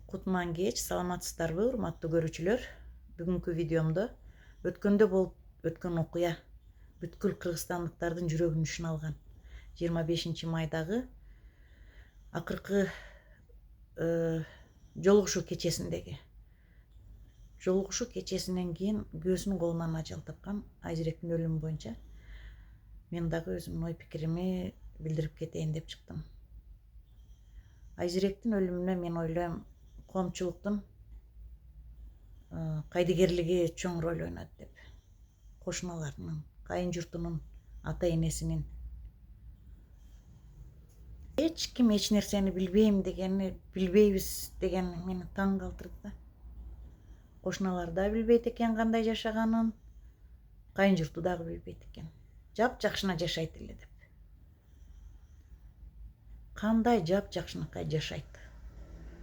Кутман кеч, саламатсыздарбы, урматтуу көрүүчүлөр. Бүгүнкү видеомдо өткөндө болуп өткөн окуя бүткүл кыргызстандыктардын жүрөгүн ушуна алган 25 майдагы акыркы жолугушуу кечесиндеги жолугушуу кечесинен кийин күйөөсүнүн колунан ажал тапкан Айзиректин өлүмү боюнча мен дагы өзүмдүн ой пикиримди билдирип кетейин деп чыктым. Айзиректин өлүмүнө мен ойлойм коомчулуктун кайдыгерлиги чоң роль ойнойт деп. Кошуналарынын, кайын журтунун, ата энесинин эч ким эч нерсени билбейм дегени, билбейбиз дегени мени таң калтырды да. Кошуналар да билбейт экен кандай жашаганын, кайын журту дагы билбейт экен. Жапжакшына жашайт эле деп. Кандай жапжакшынакай жашайт?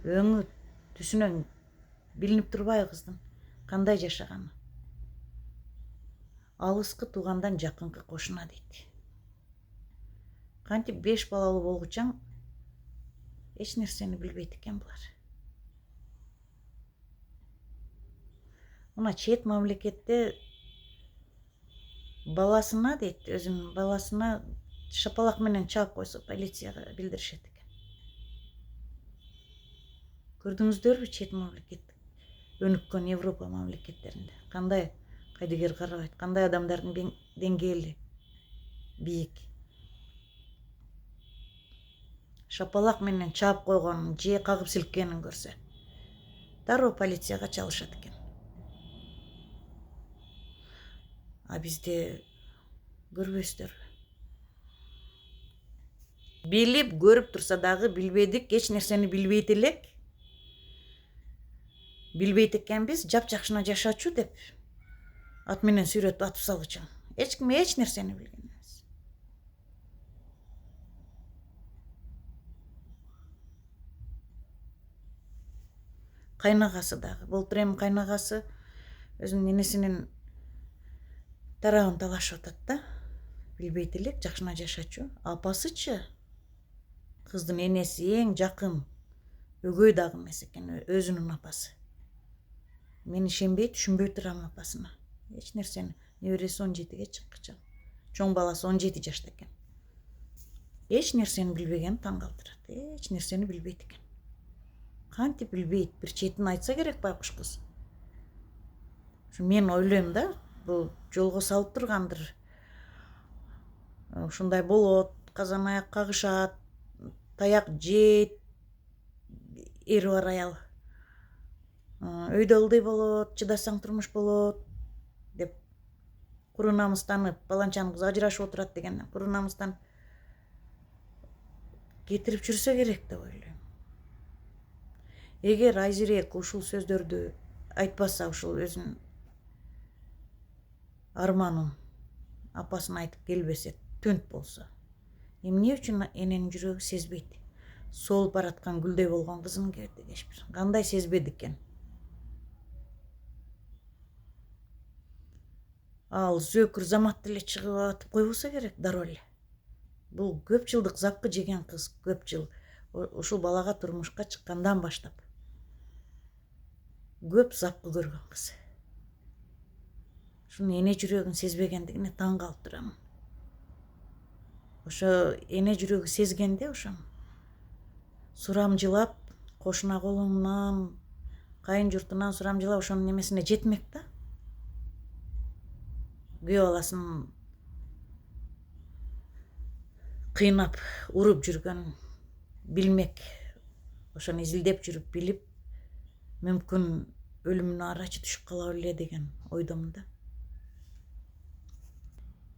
Өңү түсүнөн билинип турбайбы кыздын кандай жашаганы? Алыскы туугандан жакынкы кошуна дейт. Кантип 5 балалуу болгучаң эч нерсени билбейт экен булар. Мына чет мамлекетте баласына дейт, өзүнүн баласына шапалак менен чаап койсо полицияга билдиришет экен. Көрдүңүздөрбү чет мамлекет, өнүккөн Европа мамлекеттеринде кандай кайдыгер карабайт, кандай адамдардын деңгээли бийик. Шапалак менен чаап койгонун же кагып силккенин көрсө дароо полицияга чалышат экен. А бизде көрбөйсүздөрбү? Билип, көрүп турса дагы билбедик, эч нерсени билбейт элек. Билбейт экенбиз, жапжакшына жашачу деп ат менен сүйрөтүп атып салгычы. Эч ким эч нерсени билген эмес. Кайнагасы дагы, былтыр эми кайнагасы өзүнүн энесинин тарабын талашып атат да. Билбейт элек, жакшына жашачу. Апасычы? Кыздын энеси эң жакын, өгөй дагы эмес экен, өзүнүн апасы. Мен ишенбей, түшүнбөй турам апасына. Эч нерсени, небереси 17-ге чыккыча. Чоң баласы 17 жашта экен. Эч нерсени билбеген таң калтырат. Эч нерсени билбейт экен. Кантип билбейт? Бир четин айтса керек байкуш кыз. Мен ойлойм да, бул жолго салып тургандыр. Ушундай болот, казан аяк кагышат, таяк жейт, ери бар аял. Өйдө ылдый болот, чыдасаң турмуш болот деп куру намыстанып, баланчанын кызы ажырашып отурат дегенден куру намыстан кетирип жүрсө керек деп ойлойм. Эгер Айзирек ушул сөздөрдү айтпаса, ушул өзүнүн арманын апасына айтып келбесе, төнт болсо, эмне үчүн эненин жүрөгү сезбейт? Солуп бараткан гүлдөй болгон кызын кечпир. Кандай сезбеди экен? Ал зөөкүр заматты эле чыгып атып койбосо керек дароо эле. Бул көп жылдык запкы жеген кыз, көп жыл ушул балага турмушка чыккандан баштап көп запкы көргөн кыз. Ушунун эне жүрөгүн сезбегендигине таң калып турам. Ошо эне жүрөгү сезгенде ошону сурамжылап, кошуна колунан, кайын журтунан сурамжылап ошонун немесине жетмек да. Күйөө баласын кыйнап, уруп жүргөнүн билмек. Ошону изилдеп жүрүп билип, мүмкүн өлүмүнө арачы түшүп кала беле деген ойдомун да.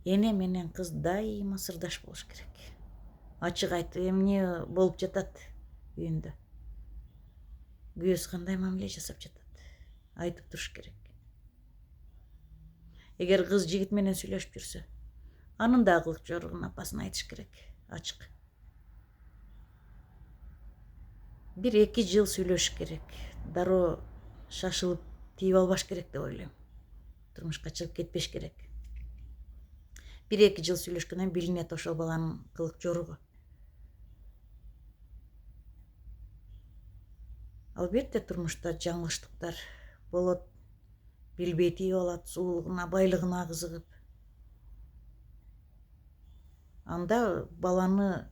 Эне менен кыз дайыма сырдаш болуш керек. Ачык айтып, эмне болуп жатат үйүндө? Күйөөсү кандай мамиле жасап жатат? Айтып туруш керек. Эгер кыз жигит менен сүйлөшүп жүрсө, анын да кылык жоругун апасына айтыш керек, ачык. 1-2 жыл сүйлөшүш керек. Дароо шашылып тийип албаш керек деп ойлойм. Турмушка чыгып кетпеш керек. 1-2 жыл сүйлөшкөндөн билинет ошол баланын кылык жоругу. Албетте турмушта жаңылыштыктар болот, билбей тийип алат, сулуулугуна, байлыгына кызыгып. Анда баланын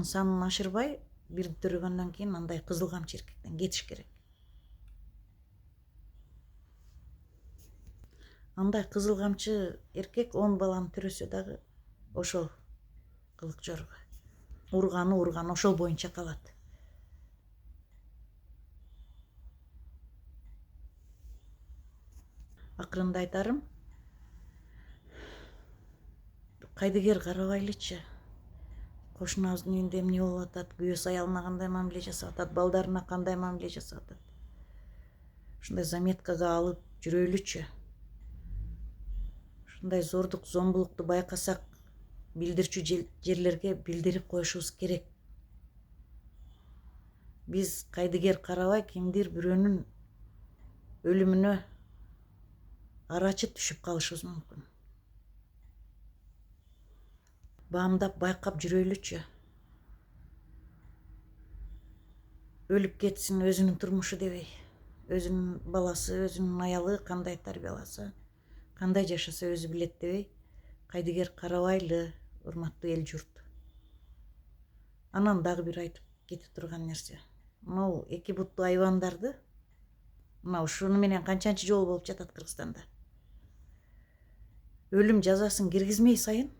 санын ашырбай, бирди төрөгөндөн кийин андай кызыл камчы эркектен кетиш керек. Андай кызыл камчы эркек 10 баланы төрөсө дагы ошол кылык жорго. Урганы ошол боюнча калат. Акырында айтарым, кайдыгер карабайлычы. Кошунабыздын үйүндө эмне болуп атат, күйөөсү аялына кандай мамиле жасап атат, балдарына кандай мамиле жасап атат. Ушундай заметкага алып жүрөйлүчү. Ушундай зордук, зомбулукту байкасак, билдирчү жерлерге билдирип коюшубуз керек. Биз кайдыгер карабай кимдир бирөөнүн өлүмүнө арачы түшүп калышыбыз мүмкүн. Баамдап байкап жүрөйлүчү. Өлүп кетсин өзүнүн турмушу дебей, өзүнүн баласы, өзүнүн аялы кандай тарбияласа, кандай жашаса өзү билет дебей, кайдыгер карабайлы, урматтуу эл журт. Анан дагы бир айтып кете турган нерсе. Мынау эки буттуу айбандарды, мына ушуну менен канчанчы жолу болуп жатат Кыргызстанда. Өлүм жазасын киргизмей сайын,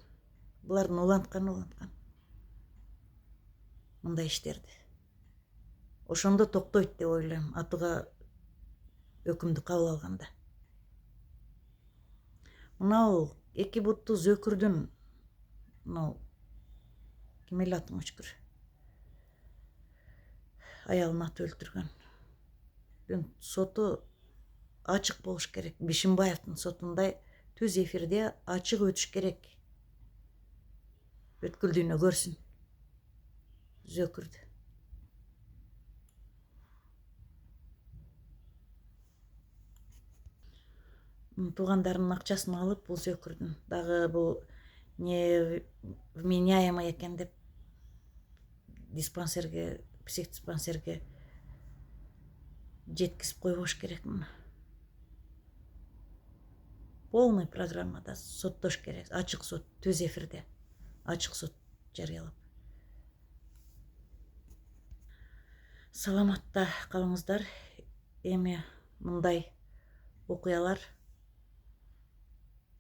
булардын уланткан мындай иштерди. Ошондо токтойт деп ойлойм, атууга өкүмдү кабыл алганда. Мынау эки буттуу зөкүрдүн, мынау ким эле атың өчкүр, аялын атып өлтүргөн. Соту ачык болуш керек. Бишимбаевдин сотундай түз эфирде ачык өтүш керек. Бүткүл дүйнө көрсүн зөкүрдү. Туугандарынын акчасын алып, бул зөкүрдүн дагы бул не вменяемый экен деп диспансерге, психдиспансерге жеткизип койбош керек муну. Полный программада соттош керек, ачык сот, түз эфирде, ачык сот жарыялап. Саламатта калыңыздар. Эми мындай окуялар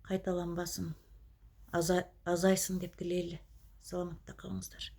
кайталанбасын, азайсын деп тилейли. Саламатта калыңыздар.